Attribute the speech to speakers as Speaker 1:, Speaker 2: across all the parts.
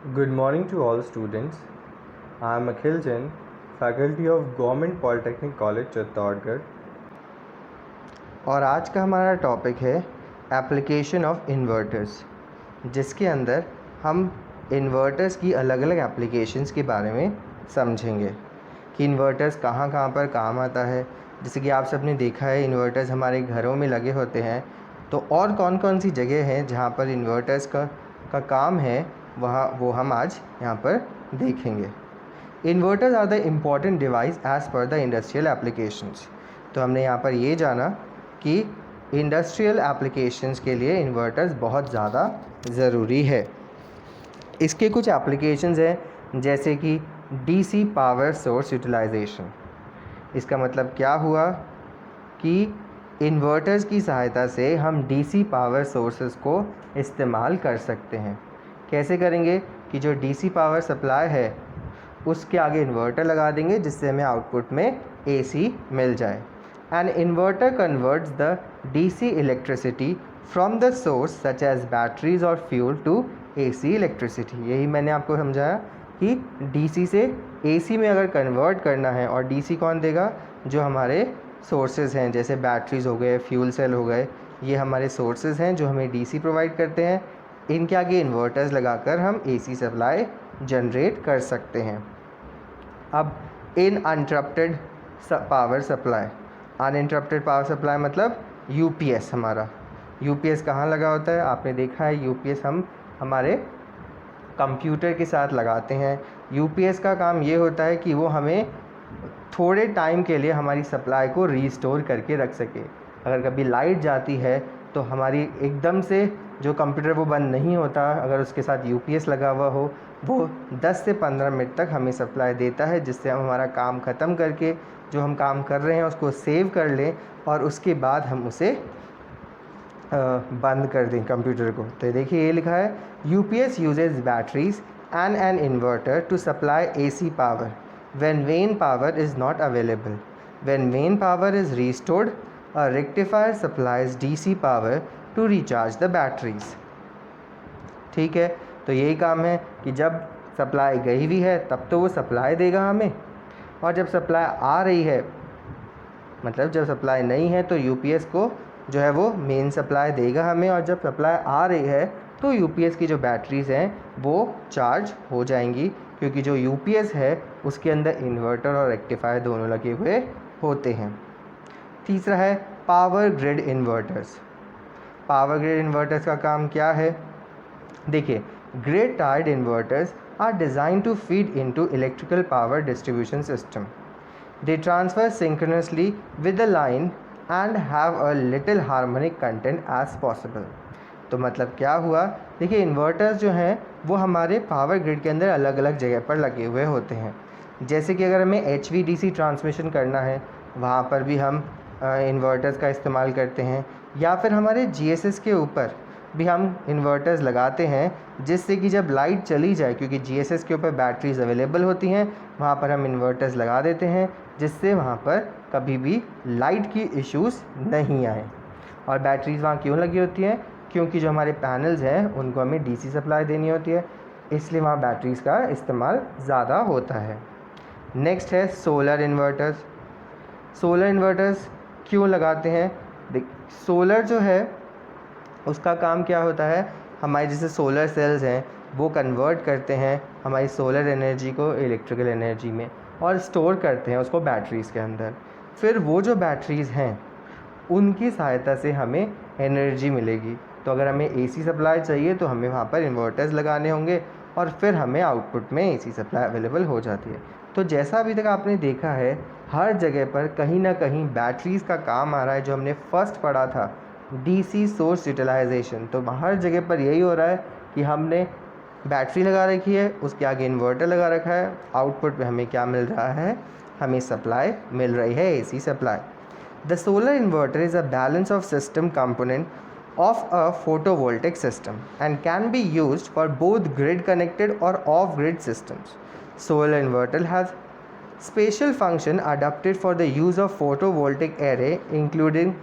Speaker 1: Good morning to all students. I am Akhil Jain, faculty of Government Polytechnic College, Chittorgarh. और आज का हमारा topic है एप्लीकेशन ऑफ इन्वर्टर्स, जिसके अंदर हम इन्वर्टर्स की अलग अलग एप्लीकेशंस के बारे में समझेंगे कि इन्वर्टर्स कहाँ कहाँ पर काम आता है। जैसे कि आप सबने देखा है इन्वर्टर्स हमारे घरों में लगे होते हैं, तो और कौन कौन सी जगह हैं जहाँ पर इन्वर्टर्स का काम है वो हम आज यहाँ पर देखेंगे। Inverters are the important device as per the industrial applications. तो हमने यहाँ पर ये जाना कि इंडस्ट्रियल एप्लीकेशंस के लिए इन्वर्टर्स बहुत ज़्यादा ज़रूरी है। इसके कुछ एप्लीकेशंस हैं जैसे कि डीसी पावर सोर्स यूटिलाइजेशन। इसका मतलब क्या हुआ कि इन्वर्टर्स की सहायता से हम डीसी पावर सोर्सेस को इस्तेमाल कर सकते हैं। कैसे करेंगे कि जो डीसी पावर सप्लाई है उसके आगे इन्वर्टर लगा देंगे जिससे हमें आउटपुट में एसी मिल जाए। An inverter converts the DC electricity from the source such as batteries और फ्यूल टू एसी इलेक्ट्रिसिटी। यही मैंने आपको समझाया कि डीसी से एसी में अगर कन्वर्ट करना है, और डीसी कौन देगा? जो हमारे सोर्सेज हैं, जैसे बैटरीज हो गए, फ्यूल सेल हो गए, ये हमारे सोर्सेज हैं जो हमें डीसी प्रोवाइड करते हैं। इनके आगे इन्वर्टर्स लगाकर हम एसी सप्लाई जनरेट कर सकते हैं। अब uninterrupted power supply, uninterrupted power supply मतलब यूपीएस। हमारा यूपीएस कहाँ लगा होता है? आपने देखा है यूपीएस हम हमारे कंप्यूटर के साथ लगाते हैं। यूपीएस का काम ये होता है कि वो हमें थोड़े टाइम के लिए हमारी सप्लाई को रीस्टोर करके रख सके। अगर कभी लाइट जाती है तो हमारी एकदम से जो कंप्यूटर वो बंद नहीं होता, अगर उसके साथ यूपीएस लगा हुआ हो, वो 10 से 15 मिनट तक हमें सप्लाई देता है, जिससे हम हमारा काम ख़त्म करके जो हम काम कर रहे हैं उसको सेव कर लें और उसके बाद हम उसे बंद कर दें कंप्यूटर को। तो देखिए ये लिखा है UPS uses batteries and an inverter to supply AC power when main power is not available. When main power is restored a rectifier supplies DC power to recharge the batteries। ठीक है, तो यही काम है कि जब सप्लाई गई हुई है तब तो वो सप्लाई देगा हमें, और जब सप्लाई आ रही है, मतलब जब सप्लाई नहीं है तो यूपीएस को जो है वो मेन सप्लाई देगा हमें, और जब सप्लाई आ रही है तो यूपीएस की जो बैटरीज़ हैं वो चार्ज हो जाएंगी, क्योंकि जो यूपीएस है उसके अंदर इन्वर्टर और रेक्टिफायर दोनों लगे हुए होते हैं। तीसरा है power grid inverters. Power grid inverters का काम क्या है? देखिए, grid tied inverters are design to feed into electrical power distribution system. They transfer synchronously with the line and have a little harmonic content as possible. तो मतलब क्या हुआ? देखिए, इन्वर्टर्स जो हैं वो हमारे पावर ग्रिड के अंदर अलग अलग जगह पर लगे हुए होते हैं। जैसे कि अगर हमें HVDC ट्रांसमिशन करना है, वहाँ पर भी हम इन्वर्टर्स का इस्तेमाल करते हैं, या फिर हमारे GSS के ऊपर भी हम इन्वर्टर्स लगाते हैं, जिससे कि जब लाइट चली जाए, क्योंकि GSS के ऊपर बैटरीज अवेलेबल होती हैं, वहाँ पर हम इन्वर्टर्स लगा देते हैं जिससे वहाँ पर कभी भी लाइट की इश्यूज़ नहीं आए। और बैटरीज वहाँ क्यों लगी होती हैं? क्योंकि जो हमारे पैनल्स हैं उनको हमें DC सप्लाई देनी होती है, इसलिए वहाँ बैटरीज़ का इस्तेमाल ज़्यादा होता है। नेक्स्ट है सोलर इन्वर्टर्स। सोलर इन्वर्टर्स क्यों लगाते हैं? देख, सोलर जो है उसका काम क्या होता है? हमारे जैसे सोलर सेल्स हैं वो कन्वर्ट करते हैं हमारी सोलर एनर्जी को इलेक्ट्रिकल एनर्जी में और स्टोर करते हैं उसको बैटरीज़ के अंदर। फिर वो जो बैटरीज़ हैं उनकी सहायता से हमें एनर्जी मिलेगी। तो अगर हमें एसी सप्लाई चाहिए तो हमें वहाँ पर इन्वर्टर्स लगाने होंगे, और फिर हमें आउटपुट में एसी सप्लाई अवेलेबल हो जाती है। तो जैसा अभी तक आपने देखा है, हर जगह पर कहीं ना कहीं बैटरीज़ का काम आ रहा है। जो हमने फर्स्ट पढ़ा था डीसी सोर्स यूटिलाइजेशन, तो हर जगह पर यही हो रहा है कि हमने बैटरी लगा रखी है, उसके आगे इन्वर्टर लगा रखा है, आउटपुट में हमें क्या मिल रहा है? हमें सप्लाई मिल रही है, AC supply. The solar inverter is a balance of system component of a photovoltaic system and can be used for both grid connected or off grid systems. Solar inverter has special function adapted for the use of photovoltaic array, including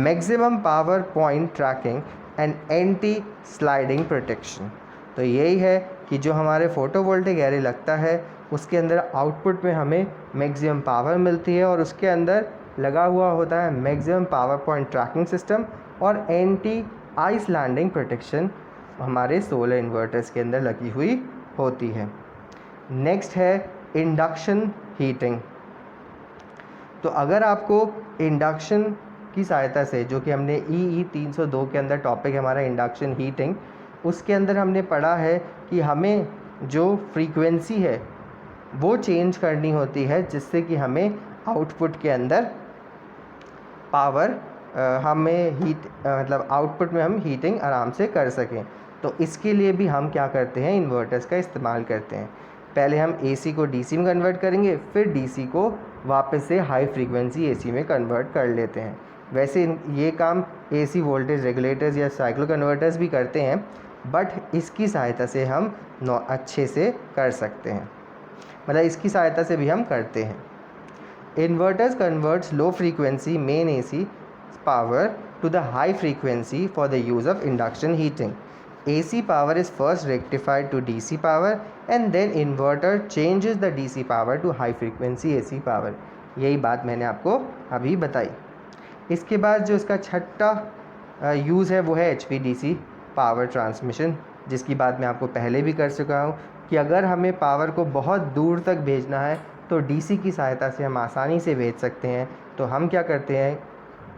Speaker 1: maximum power point tracking and anti sliding protection। तो यही है कि जो हमारे photovoltaic array लगता है उसके अंदर आउटपुट में हमें मैक्सिमम पावर मिलती है और उसके अंदर लगा हुआ होता है maximum power point tracking system और एंटी आइस लैंडिंग प्रोटेक्शन हमारे सोलर इन्वर्टर्स के अंदर लगी हुई होती है। नेक्स्ट है इंडक्शन हीटिंग। तो अगर आपको इंडक्शन की सहायता से, जो कि हमने EE 302 के अंदर टॉपिक है हमारा इंडक्शन हीटिंग, उसके अंदर हमने पढ़ा है कि हमें जो फ्रीक्वेंसी है वो चेंज करनी होती है जिससे कि हमें आउटपुट के अंदर पावर हमें हीट मतलब आउटपुट में हम हीटिंग आराम से कर सकें। तो इसके लिए भी हम क्या करते हैं, इन्वर्टर्स का इस्तेमाल करते हैं। पहले हम AC को DC में कन्वर्ट करेंगे, फिर DC को वापस से हाई फ्रीक्वेंसी AC में कन्वर्ट कर लेते हैं। वैसे ये काम AC वोल्टेज रेगुलेटर्स या साइक्लो कन्वर्टर्स भी करते हैं, बट इसकी सहायता से हम अच्छे से कर सकते हैं, मतलब इसकी सहायता से भी हम करते हैं। Inverters converts low frequency main AC power to the high frequency for the use of induction heating. AC power is first rectified to DC power and then inverter changes the DC power to high frequency AC power. यही बात मैंने आपको अभी बताई। इसके बाद जो इसका छठा यूज़ है वो है HVDC पावर ट्रांसमिशन, जिसकी बात मैं आपको पहले भी कर चुका हूँ कि अगर हमें पावर को बहुत दूर तक भेजना है तो DC की सहायता से हम आसानी से भेज सकते हैं। तो हम क्या करते हैं,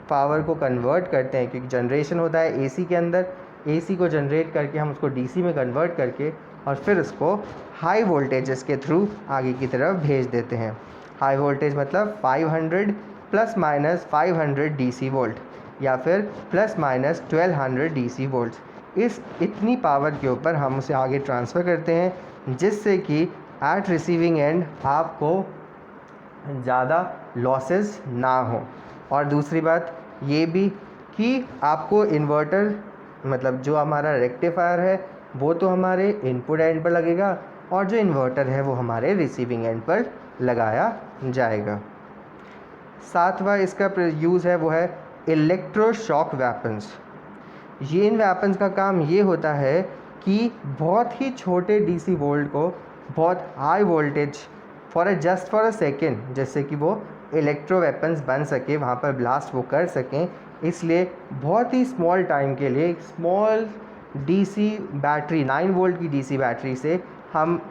Speaker 1: पावर को कन्वर्ट करते हैं, क्योंकि जनरेशन होता है AC के अंदर, AC को जनरेट करके हम उसको DC में कन्वर्ट करके और फिर उसको हाई वोल्टेजेस के थ्रू आगे की तरफ भेज देते हैं। हाई वोल्टेज मतलब 500 प्लस माइनस 500 DC वोल्ट या फिर प्लस माइनस 1200 DC वोल्ट। इस इतनी पावर के ऊपर हम उसे आगे ट्रांसफ़र करते हैं जिससे कि एट रिसीविंग एंड आपको ज़्यादा लॉसेस ना हो। और दूसरी बात ये भी कि आपको इन्वर्टर मतलब जो हमारा रेक्टिफायर है वो तो हमारे इनपुट एंड पर लगेगा और जो इन्वर्टर है वो हमारे रिसीविंग एंड पर लगाया जाएगा। सातवां इसका यूज़ है वो है इलेक्ट्रोशॉक वेपन्स। ये इन वेपन्स का काम ये होता है कि बहुत ही छोटे DC वोल्ट को बहुत high voltage just for a second, जैसे कि वो इलेक्ट्रो वेपन्स बन सके, वहाँ पर ब्लास्ट वो कर सकें, इसलिए बहुत ही स्मॉल टाइम के लिए स्मॉल DC बैटरी 9 वोल्ट की DC बैटरी से हम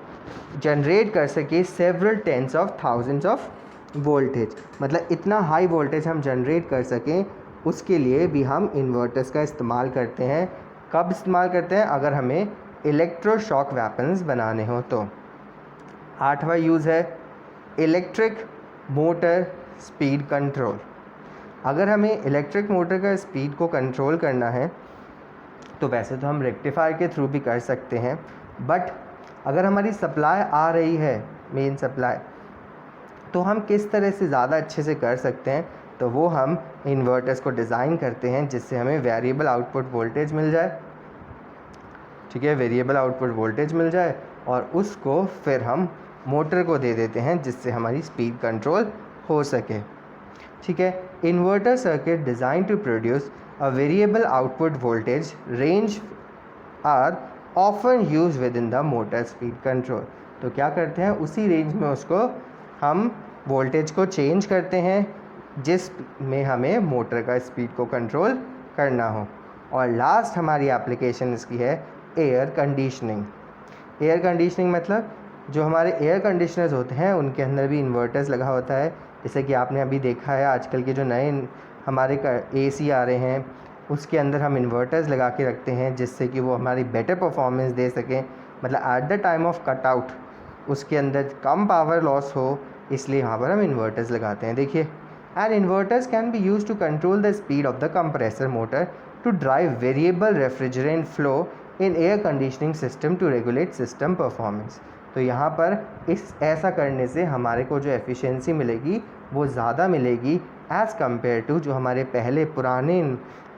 Speaker 1: जनरेट कर सके several tens of thousands of voltage, मतलब इतना हाई वोल्टेज हम जनरेट कर सकें, उसके लिए भी हम इन्वर्टर्स का इस्तेमाल करते हैं। कब इस्तेमाल करते हैं, अगर हमें इलेक्ट्रोशॉक वेपन्स बनाने हो तो। आठवां यूज़ है इलेक्ट्रिक मोटर स्पीड कंट्रोल। अगर हमें इलेक्ट्रिक मोटर का स्पीड को कंट्रोल करना है तो वैसे तो हम रेक्टिफायर के थ्रू भी कर सकते हैं, बट अगर हमारी सप्लाई आ रही है मेन सप्लाई, तो हम किस तरह से ज़्यादा अच्छे से कर सकते हैं, तो वो हम इन्वर्टर्स को डिज़ाइन करते हैं जिससे हमें वेरिएबल आउटपुट वोल्टेज मिल जाए। ठीक है, वेरिएबल आउटपुट वोल्टेज मिल जाए और उसको फिर हम मोटर को दे देते हैं जिससे हमारी स्पीड कंट्रोल हो सके। ठीक है, inverter circuit design to produce a variable output voltage range are often use within the motor speed control. तो क्या करते हैं, उसी रेंज में उसको हम वोल्टेज को चेंज करते हैं जिस में हमें मोटर का स्पीड को कंट्रोल करना हो। और लास्ट हमारी एप्लीकेशन इसकी है एयर कंडीशनिंग। एयर कंडीशनिंग मतलब जो हमारे एयर कंडीशनर्स होते हैं उनके अंदर भी इन्वर्टर्स लगा होता है, जैसे कि आपने अभी देखा है आजकल के जो नए हमारे AC आ रहे हैं उसके अंदर हम इन्वर्टर्स लगा के रखते हैं जिससे कि वो हमारी बेटर परफॉर्मेंस दे सकें, मतलब at the time of cutout उसके अंदर कम पावर लॉस हो, इसलिए यहाँ पर हम इन्वर्टर्स लगाते हैं। देखिए, and inverters can be use to control the speed of the compressor motor to drive variable refrigerant flow in air conditioning system to regulate system performance. तो यहाँ पर ऐसा करने से हमारे को जो एफिशिएंसी मिलेगी वो ज़्यादा मिलेगी एज़ कम्पेयर टू जो हमारे पहले पुराने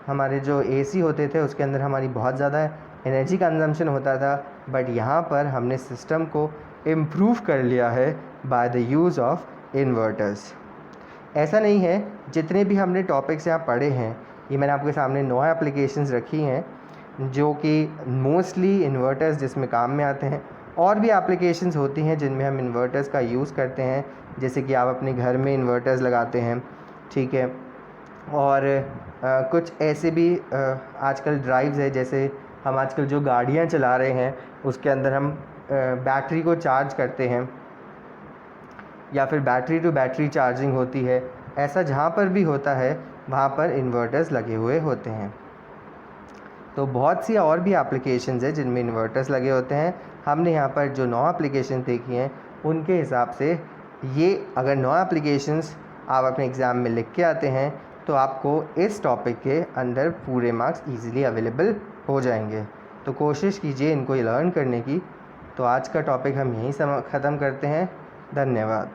Speaker 1: हमारे जो AC होते थे उसके अंदर हमारी बहुत ज़्यादा एनर्जी कंजम्पशन होता था, बट यहाँ पर हमने सिस्टम को इम्प्रूव कर लिया है by the use of inverters. ऐसा नहीं है, जितने भी हमने टॉपिक्स यहाँ पढ़े हैं ये मैंने आपके सामने 9 एप्लीकेशंस रखी हैं, जो कि मोस्टली इन्वर्टर्स जिसमें काम में आते हैं। और भी एप्लीकेशंस होती हैं जिनमें हम इन्वर्टर्स का यूज़ करते हैं, जैसे कि आप अपने घर में इन्वर्टर्स लगाते हैं, ठीक है। और कुछ ऐसे भी आजकल ड्राइव्स है, जैसे हम आजकल जो गाड़ियाँ चला रहे हैं उसके अंदर हम बैटरी को चार्ज करते हैं, या फिर बैटरी टू बैटरी चार्जिंग होती है। ऐसा जहाँ पर भी होता है वहाँ पर इन्वर्टर्स लगे हुए होते हैं। तो बहुत सी और भी एप्लीकेशंस है जिनमें इन्वर्टर्स लगे होते हैं। हमने यहाँ पर जो 9 एप्लीकेशन देखी हैं उनके हिसाब से ये अगर 9 एप्लीकेशंस आप अपने एग्ज़ाम में लिख के आते हैं तो आपको इस टॉपिक के अंदर पूरे मार्क्स इजीली अवेलेबल हो जाएंगे। तो कोशिश कीजिए इनको लर्न करने की। तो आज का टॉपिक हम यहीं ख़त्म करते हैं। धन्यवाद।